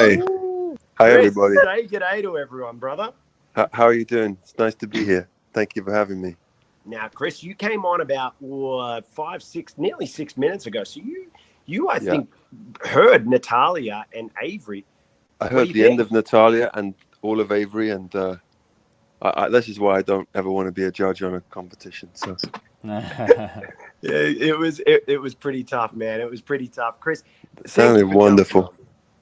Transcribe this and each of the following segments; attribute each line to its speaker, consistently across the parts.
Speaker 1: Hi. Hi,
Speaker 2: Chris,
Speaker 1: everybody.
Speaker 2: say g'day to everyone, brother.
Speaker 1: How are you doing? It's nice to be here. Thank you for having me.
Speaker 2: Now, Chris, you came on about nearly 6 minutes ago. So I think, heard Natalia and Avery.
Speaker 1: I heard the end of Natalia and all of Avery, and this is why I don't ever want to be a judge on a competition. So
Speaker 2: it was pretty tough, man. It was pretty tough, Chris.
Speaker 1: It sounded wonderful.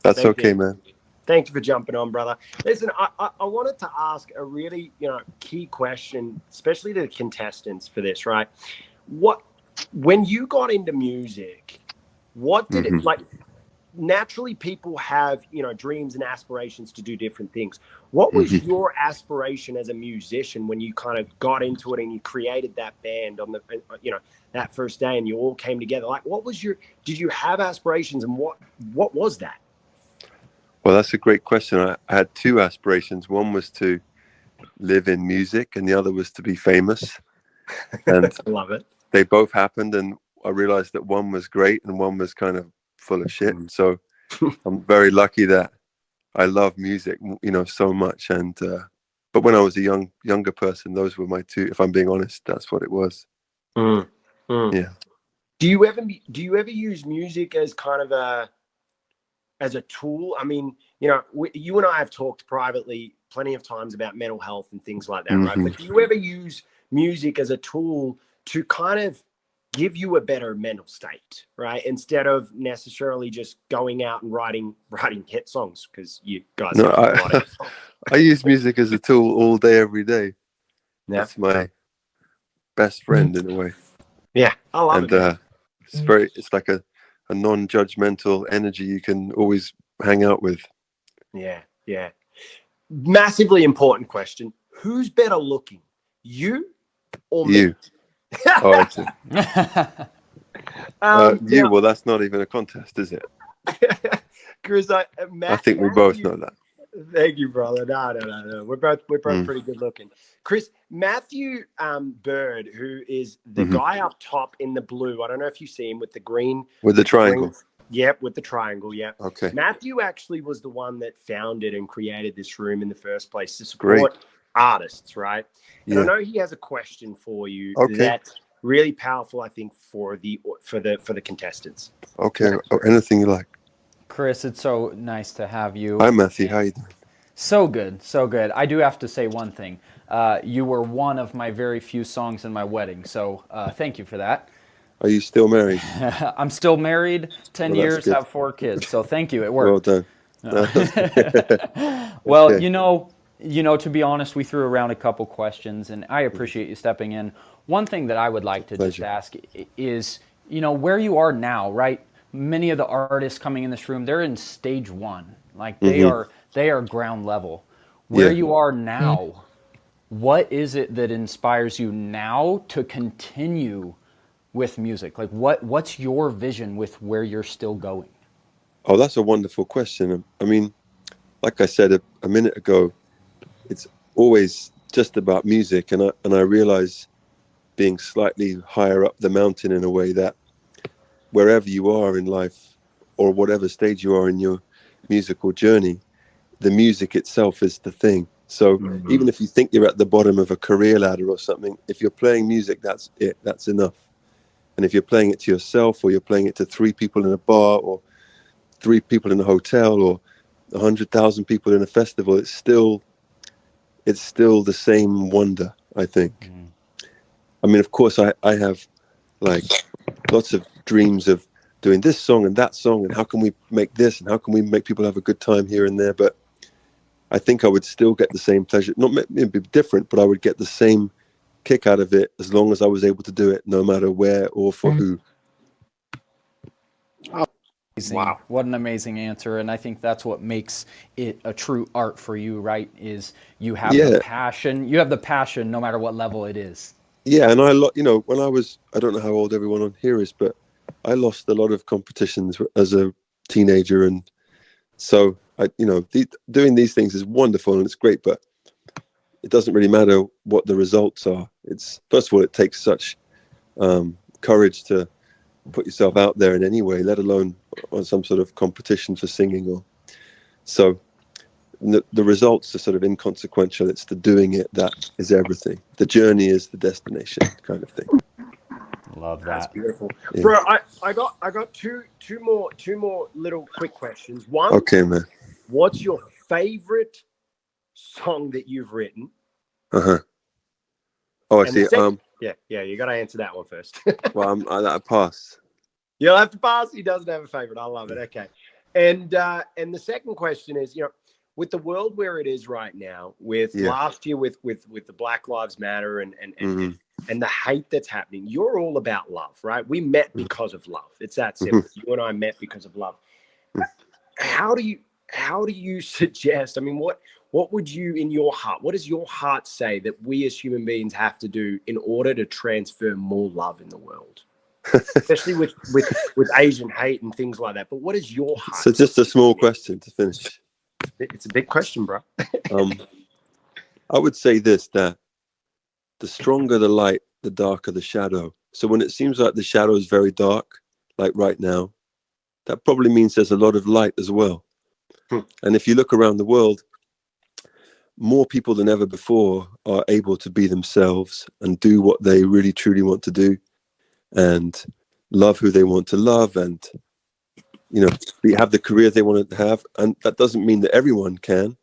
Speaker 1: That's okay, man.
Speaker 2: Thank you for jumping on, brother. Listen, I wanted to ask a really, key question, especially to the contestants for this, right? When you got into music, what did it like? Naturally, people have, dreams and aspirations to do different things. What was your aspiration as a musician when you kind of got into it and you created that band on the, that first day and you all came together? Like, did you have aspirations, and what was that?
Speaker 1: Well, that's a great question. I had two aspirations. One was to live in music and the other was to be famous. And
Speaker 2: I love it.
Speaker 1: They both happened, and I realized that one was great and one was kind of full of shit. So I'm very lucky that I love music, so much. And but when I was a younger person, those were my two. If I'm being honest, that's what it was. Yeah.
Speaker 2: Do you ever use music as kind of as a tool? I mean, you and I have talked privately plenty of times about mental health and things like that, right? But do you ever use music as a tool to kind of give you a better mental state, right? Instead of necessarily just going out and writing hit songs, because you guys have a lot of
Speaker 1: I use music as a tool all day, every day.
Speaker 2: Yeah.
Speaker 1: It's my best friend in a way.
Speaker 2: Yeah, I love it.
Speaker 1: And it's like a non-judgmental energy you can always hang out with.
Speaker 2: Yeah. Massively important question. Who's better looking, you or me?
Speaker 1: You. Oh, I see. Well, that's not even a contest, is it?
Speaker 2: Chris, I
Speaker 1: think we both know that.
Speaker 2: Thank you, brother. No. We're both pretty good looking. Chris, Matthew Bird, who is the guy up top in the blue. I don't know if you see him with the green.
Speaker 1: With the triangle.
Speaker 2: Yep, with the triangle, yep.
Speaker 1: Okay.
Speaker 2: Matthew actually was the one that founded and created this room in the first place to support artists, right? And I know he has a question for you that's really powerful, I think, for the contestants.
Speaker 1: Okay. Anything you like.
Speaker 3: Chris, it's so nice to have you.
Speaker 1: Hi, Matthew. How you doing?
Speaker 3: So good. I do have to say one thing. You were one of my very few songs in my wedding, so thank you for that.
Speaker 1: Are you still married?
Speaker 3: I'm still married, 10 years, have 4 kids, so thank you. It worked.
Speaker 1: Well
Speaker 3: done. Well, okay. To be honest, we threw around a couple questions, and I appreciate you stepping in. One thing that I would like to just ask is, where you are now, right? Many of the artists coming in this room, they're in stage 1. Like they are ground level. Where you are now, what is it that inspires you now to continue with music? Like what's your vision with where you're still going?
Speaker 1: Oh, that's a wonderful question. I mean, like I said a minute ago, it's always just about music, and I realize being slightly higher up the mountain in a way that wherever you are in life or whatever stage you are in your musical journey, the music itself is the thing. So even if you think you're at the bottom of a career ladder or something, if you're playing music, that's it, that's enough. And if you're playing it to yourself, or you're playing it to 3 people in a bar, or 3 people in a hotel, or 100,000 people in a festival, it's still the same wonder, I think. I mean, of course, I have like lots of dreams of doing this song and that song, and how can we make this, and how can we make people have a good time here and there. But I think I would still get the same pleasure. Not maybe different, but I would get the same kick out of it as long as I was able to do it, no matter where or for who.
Speaker 3: Wow, what an amazing answer. And I think that's what makes it a true art for you, right? Is you have the passion. You have the passion no matter what level it is.
Speaker 1: Yeah, and when I don't know how old everyone on here is, but I lost a lot of competitions as a teenager, and so doing these things is wonderful and it's great, but it doesn't really matter what the results are. It's, first of all, it takes such courage to put yourself out there in any way, let alone on some sort of competition for singing So the results are sort of inconsequential. It's the doing it that is everything. The journey is the destination, kind of thing.
Speaker 3: Love that.
Speaker 2: That's beautiful,
Speaker 1: Yeah.
Speaker 2: bro. I got two more little quick questions. One,
Speaker 1: Okay, man.
Speaker 2: what's your favorite song that you've written?
Speaker 1: Oh, I
Speaker 2: And
Speaker 1: see.
Speaker 2: Yeah, you got to answer that one first.
Speaker 1: Well, I pass.
Speaker 2: You'll have to pass. He doesn't have a favorite. I love it. Okay. And the second question is, with the world where it is right now, with last year with the Black Lives Matter and the hate that's happening, you're all about love, right? We met because of love. It's that simple. You and I met because of love. How do you suggest? I mean, what would you, in your heart, what does your heart say that we as human beings have to do in order to transfer more love in the world? Especially with Asian hate and things like that. But what is your heart?
Speaker 1: So just a small question to finish.
Speaker 2: It's a big question, bro.
Speaker 1: I would say this, that the stronger the light, the darker the shadow. So when it seems like the shadow is very dark, like right now, that probably means there's a lot of light as well. And if you look around the world, more people than ever before are able to be themselves and do what they really truly want to do, and love who they want to love, and have the career they want to have. And that doesn't mean that everyone can.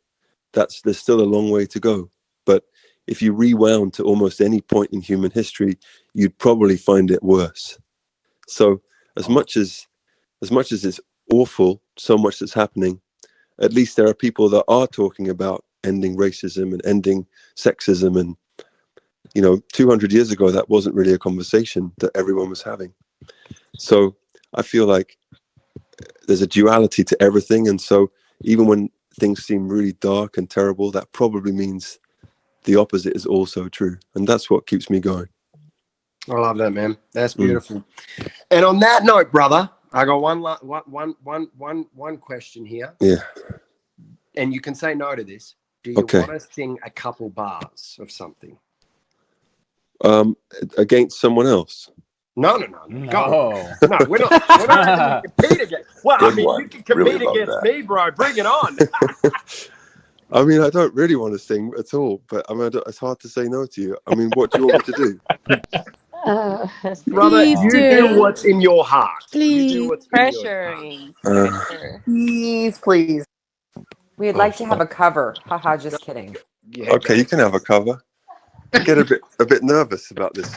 Speaker 1: There's still a long way to go. But if you rewound to almost any point in human history, you'd probably find it worse. So as much as it's awful, so much that's happening, at least there are people that are talking about ending racism and ending sexism. And 200 years ago, that wasn't really a conversation that everyone was having. So I feel like there's a duality to everything. And so even when things seem really dark and terrible, that probably means the opposite is also true. And that's what keeps me going.
Speaker 2: I love that, man. That's beautiful. And on that note, brother, I got one question here.
Speaker 1: Yeah.
Speaker 2: And you can say no to this. Do you want to sing a couple bars of something?
Speaker 1: Against someone else?
Speaker 2: No. No, we're not even going to compete against. Well,
Speaker 1: Good one.
Speaker 2: You can compete
Speaker 1: Really
Speaker 2: against me, bro. Bring it on.
Speaker 1: I mean, I don't really want to sing at all, but I mean, it's hard to say no to you. I mean, what do you want me to do?
Speaker 2: Brother, you do what's in your heart.
Speaker 4: Please.
Speaker 2: You do what's
Speaker 4: Pressuring. Please.
Speaker 5: We'd like to have a cover. Haha, just kidding.
Speaker 2: Yeah,
Speaker 1: okay, you can have a cover. I get a bit nervous about this.